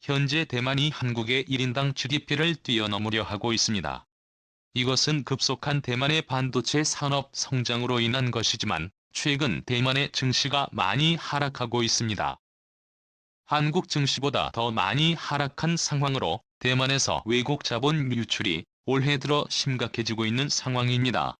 현재 대만이 한국의 1인당 GDP를 뛰어넘으려 하고 있습니다. 이것은 급속한 대만의 반도체 산업 성장으로 인한 것이지만 최근 대만의 증시가 많이 하락하고 있습니다. 한국 증시보다 더 많이 하락한 상황으로 대만에서 외국 자본 유출이 올해 들어 심각해지고 있는 상황입니다.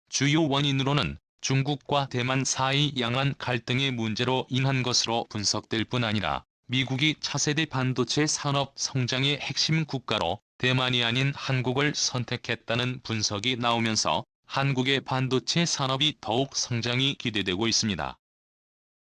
주요 원인으로는 중국과 대만 사이 양안 갈등의 문제로 인한 것으로 분석될 뿐 아니라 미국이 차세대 반도체 산업 성장의 핵심 국가로 대만이 아닌 한국을 선택했다는 분석이 나오면서 한국의 반도체 산업이 더욱 성장이 기대되고 있습니다.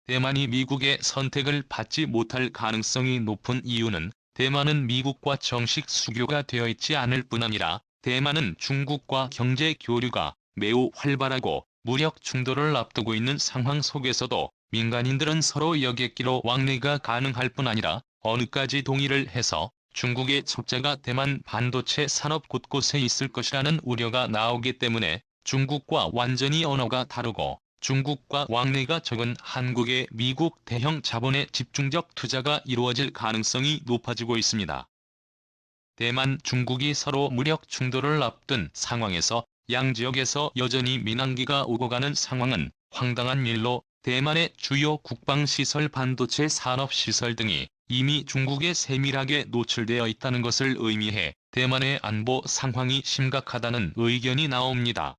대만이 미국의 선택을 받지 못할 가능성이 높은 이유는 대만은 미국과 정식 수교가 되어 있지 않을 뿐 아니라 대만은 중국과 경제 교류가 매우 활발하고 무력 충돌을 앞두고 있는 상황 속에서도 민간인들은 서로 여객기로 왕래가 가능할 뿐 아니라 어느까지 동의를 해서 중국의 첩자가 대만 반도체 산업 곳곳에 있을 것이라는 우려가 나오기 때문에 중국과 완전히 언어가 다르고 중국과 왕래가 적은 한국의 미국 대형 자본의 집중적 투자가 이루어질 가능성이 높아지고 있습니다. 대만, 중국이 서로 무력 충돌을 앞둔 상황에서 양 지역에서 여전히 민항기가 오고 가는 상황은 황당한 일로 대만의 주요 국방시설 반도체 산업시설 등이 이미 중국에 세밀하게 노출되어 있다는 것을 의미해 대만의 안보 상황이 심각하다는 의견이 나옵니다.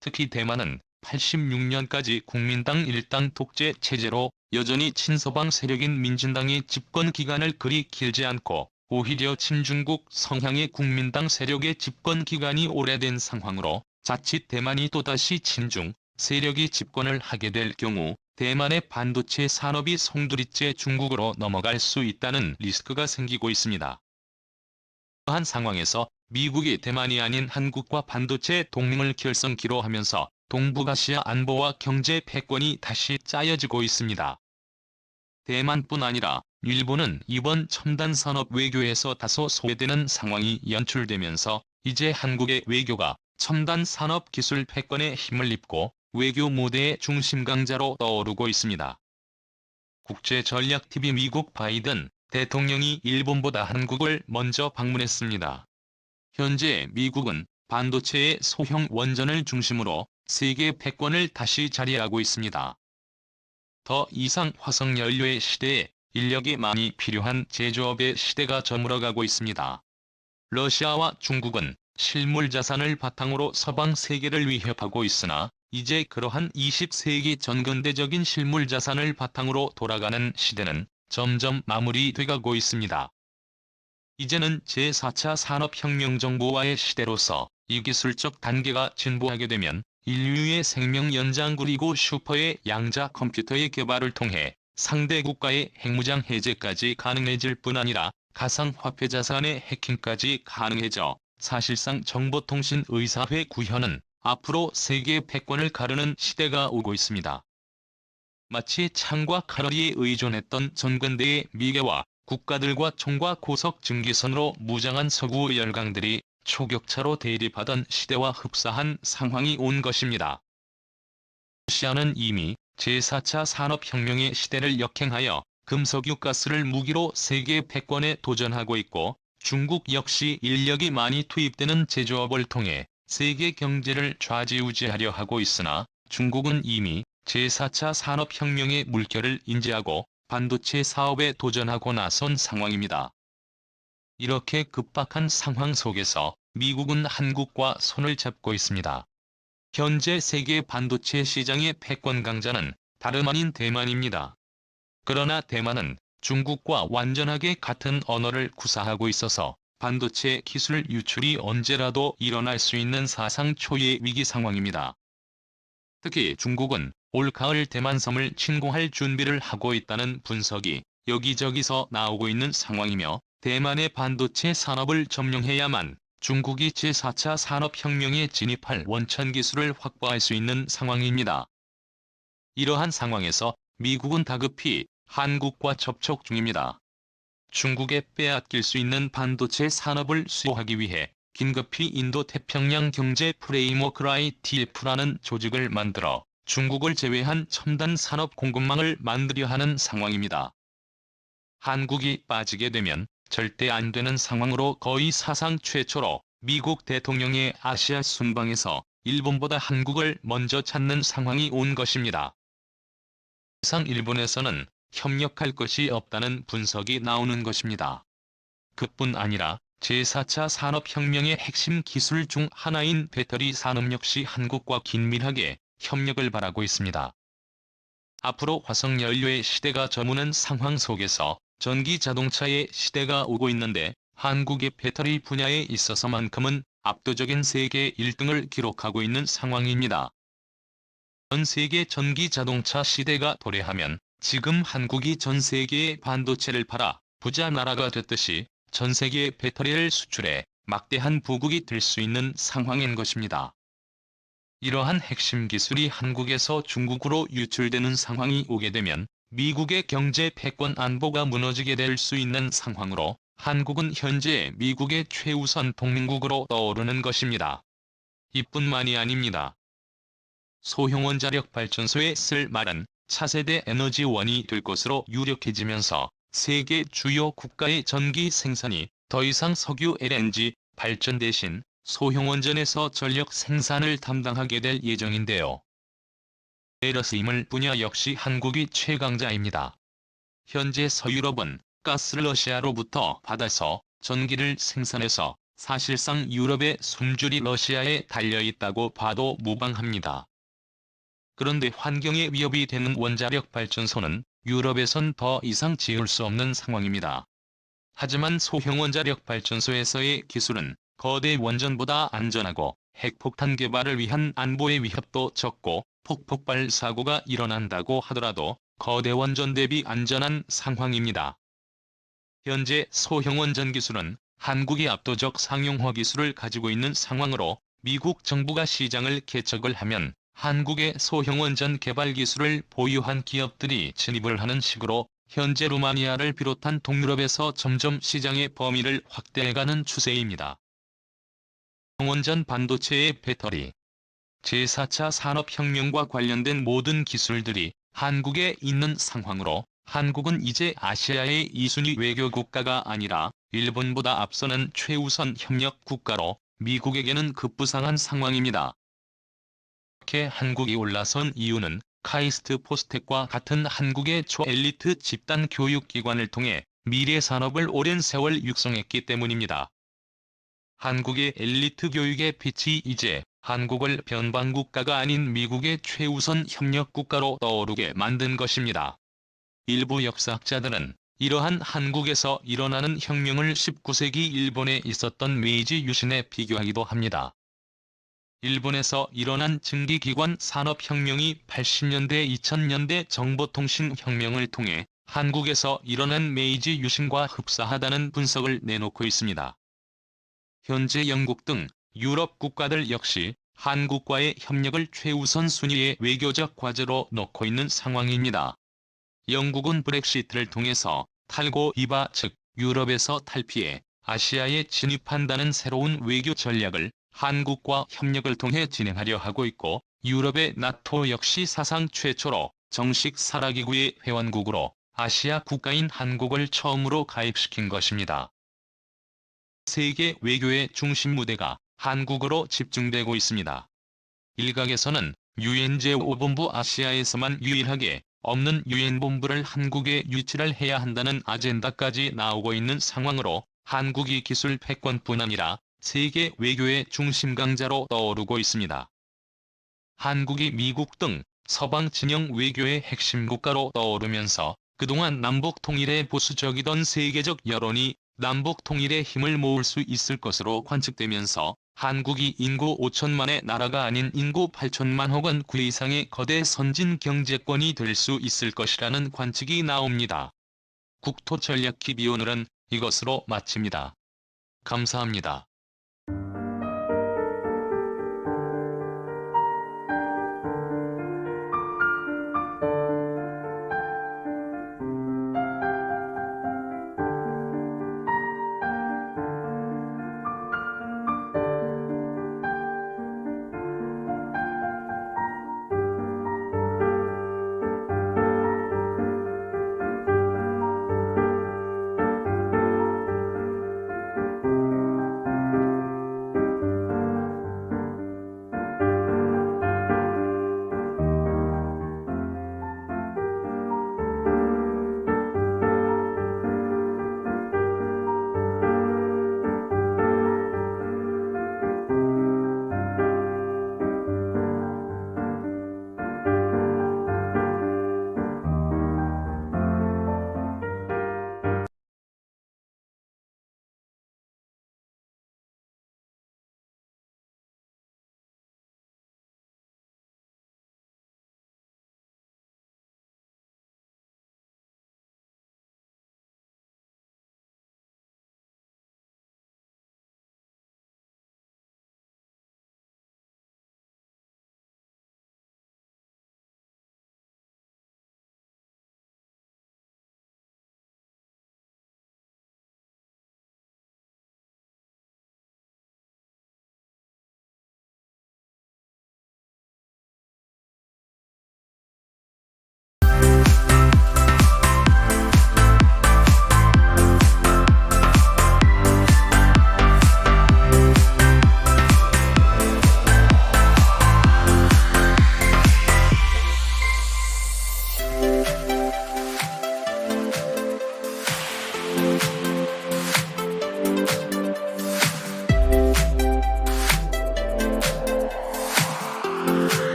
특히 대만은 86년까지 국민당 일당 독재 체제로 여전히 친서방 세력인 민진당의 집권 기간을 그리 길지 않고 오히려 친중국 성향의 국민당 세력의 집권 기간이 오래된 상황으로 자칫 대만이 또다시 친중 세력이 집권을 하게 될 경우 대만의 반도체 산업이 송두리째 중국으로 넘어갈 수 있다는 리스크가 생기고 있습니다. 이러한 상황에서 미국이 대만이 아닌 한국과 반도체 동맹을 결성키로 하면서 동북아시아 안보와 경제 패권이 다시 짜여지고 있습니다. 대만뿐 아니라 일본은 이번 첨단 산업 외교에서 다소 소외되는 상황이 연출되면서 이제 한국의 외교가 첨단 산업 기술 패권에 힘을 입고 외교 무대의 중심 강자로 떠오르고 있습니다. 국제전략TV 미국 바이든 대통령이 일본보다 한국을 먼저 방문했습니다. 현재 미국은 반도체의 소형 원전을 중심으로 세계 패권을 다시 자리하고 있습니다. 더 이상 화석연료의 시대에 인력이 많이 필요한 제조업의 시대가 저물어가고 있습니다. 러시아와 중국은 실물 자산을 바탕으로 서방 세계를 위협하고 있으나 이제 그러한 20세기 전근대적인 실물 자산을 바탕으로 돌아가는 시대는 점점 마무리돼가고 있습니다. 이제는 제4차 산업혁명 정보화의 시대로서 이 기술적 단계가 진보하게 되면 인류의 생명 연장 그리고 슈퍼의 양자 컴퓨터의 개발을 통해 상대 국가의 핵무장 해제까지 가능해질 뿐 아니라 가상화폐 자산의 해킹까지 가능해져 사실상 정보통신 의사회 구현은 앞으로 세계 패권을 가르는 시대가 오고 있습니다. 마치 창과 칼날에 의존했던 전근대의 미개와 국가들과 총과 고속 증기선으로 무장한 서구 열강들이 초격차로 대립하던 시대와 흡사한 상황이 온 것입니다. 러시아는 이미 제4차 산업혁명의 시대를 역행하여 금석유 가스를 무기로 세계 패권에 도전하고 있고 중국 역시 인력이 많이 투입되는 제조업을 통해 세계 경제를 좌지우지하려 하고 있으나 중국은 이미 제4차 산업혁명의 물결을 인지하고 반도체 사업에 도전하고 나선 상황입니다. 이렇게 급박한 상황 속에서 미국은 한국과 손을 잡고 있습니다. 현재 세계 반도체 시장의 패권 강자는 다름 아닌 대만입니다. 그러나 대만은 중국과 완전하게 같은 언어를 구사하고 있어서 반도체 기술 유출이 언제라도 일어날 수 있는 사상 초유의 위기 상황입니다. 특히 중국은 올 가을 대만섬을 침공할 준비를 하고 있다는 분석이 여기저기서 나오고 있는 상황이며 대만의 반도체 산업을 점령해야만 중국이 제4차 산업혁명에 진입할 원천 기술을 확보할 수 있는 상황입니다. 이러한 상황에서 미국은 다급히 한국과 접촉 중입니다. 중국에 빼앗길 수 있는 반도체 산업을 수호하기 위해 긴급히 인도-태평양 경제 프레임워크 ITF라는 조직을 만들어 중국을 제외한 첨단 산업 공급망을 만들려 하는 상황입니다. 한국이 빠지게 되면 절대 안 되는 상황으로 거의 사상 최초로 미국 대통령의 아시아 순방에서 일본보다 한국을 먼저 찾는 상황이 온 것입니다. 이상 일본에서는 협력할 것이 없다는 분석이 나오는 것입니다. 그뿐 아니라 제4차 산업혁명의 핵심 기술 중 하나인 배터리 산업 역시 한국과 긴밀하게 협력을 바라고 있습니다. 앞으로 화석연료의 시대가 저무는 상황 속에서 전기자동차의 시대가 오고 있는데 한국의 배터리 분야에 있어서만큼은 압도적인 세계 1등을 기록하고 있는 상황입니다. 전 세계 전기자동차 시대가 도래하면 지금 한국이 전 세계에 반도체를 팔아 부자 나라가 됐듯이 전 세계에 배터리를 수출해 막대한 부국이 될 수 있는 상황인 것입니다. 이러한 핵심 기술이 한국에서 중국으로 유출되는 상황이 오게 되면 미국의 경제 패권 안보가 무너지게 될 수 있는 상황으로 한국은 현재 미국의 최우선 동맹국으로 떠오르는 것입니다. 이뿐만이 아닙니다. 소형 원자력 발전소에 쓸 말은 차세대 에너지원이 될 것으로 유력해지면서 세계 주요 국가의 전기 생산이 더 이상 석유 LNG 발전 대신 소형 원전에서 전력 생산을 담당하게 될 예정인데요. 에러스임을 분야 역시 한국이 최강자입니다. 현재 서유럽은 가스를 러시아로부터 받아서 전기를 생산해서 사실상 유럽의 숨줄이 러시아에 달려있다고 봐도 무방합니다. 그런데 환경에 위협이 되는 원자력 발전소는 유럽에선 더 이상 지을 수 없는 상황입니다. 하지만 소형 원자력 발전소에서의 기술은 거대 원전보다 안전하고 핵폭탄 개발을 위한 안보의 위협도 적고 폭발 사고가 일어난다고 하더라도 거대 원전 대비 안전한 상황입니다. 현재 소형 원전 기술은 한국이 압도적 상용화 기술을 가지고 있는 상황으로 미국 정부가 시장을 개척을 하면 한국의 소형 원전 개발 기술을 보유한 기업들이 진입을 하는 식으로 현재 루마니아를 비롯한 동유럽에서 점점 시장의 범위를 확대해가는 추세입니다. 원전 반도체의 배터리 제4차 산업혁명과 관련된 모든 기술들이 한국에 있는 상황으로 한국은 이제 아시아의 2순위 외교 국가가 아니라 일본보다 앞서는 최우선 협력 국가로 미국에게는 급부상한 상황입니다. 이렇게 한국이 올라선 이유는 카이스트 포스텍과 같은 한국의 초엘리트 집단 교육기관을 통해 미래 산업을 오랜 세월 육성했기 때문입니다. 한국의 엘리트 교육의 빛이 이제 한국을 변방국가가 아닌 미국의 최우선 협력국가로 떠오르게 만든 것입니다. 일부 역사학자들은 이러한 한국에서 일어나는 혁명을 19세기 일본에 있었던 메이지 유신에 비교하기도 합니다. 일본에서 일어난 증기기관 산업혁명이 80년대 2000년대 정보통신혁명을 통해 한국에서 일어난 메이지 유신과 흡사하다는 분석을 내놓고 있습니다. 현재 영국 등 유럽 국가들 역시 한국과의 협력을 최우선 순위의 외교적 과제로 놓고 있는 상황입니다. 영국은 브렉시트를 통해서 탈고 이바 즉 유럽에서 탈피해 아시아에 진입한다는 새로운 외교 전략을 한국과 협력을 통해 진행하려 하고 있고 유럽의 나토 역시 사상 최초로 정식 사라기구의 회원국으로 아시아 국가인 한국을 처음으로 가입시킨 것입니다. 세계 외교의 중심 무대가 한국으로 집중되고 있습니다. 일각에서는 유엔 제5본부 아시아에서만 유일하게 없는 유엔 본부를 한국에 유치를 해야 한다는 아젠다까지 나오고 있는 상황으로 한국이 기술 패권뿐 아니라 세계 외교의 중심 강자로 떠오르고 있습니다. 한국이 미국 등 서방 진영 외교의 핵심 국가로 떠오르면서 그동안 남북 통일에 보수적이던 세계적 여론이 남북 통일에 힘을 모을 수 있을 것으로 관측되면서 한국이 인구 5천만의 나라가 아닌 인구 8천만 혹은 그 이상의 거대 선진 경제권이 될 수 있을 것이라는 관측이 나옵니다. 국토전략TV 오늘은 이것으로 마칩니다. 감사합니다.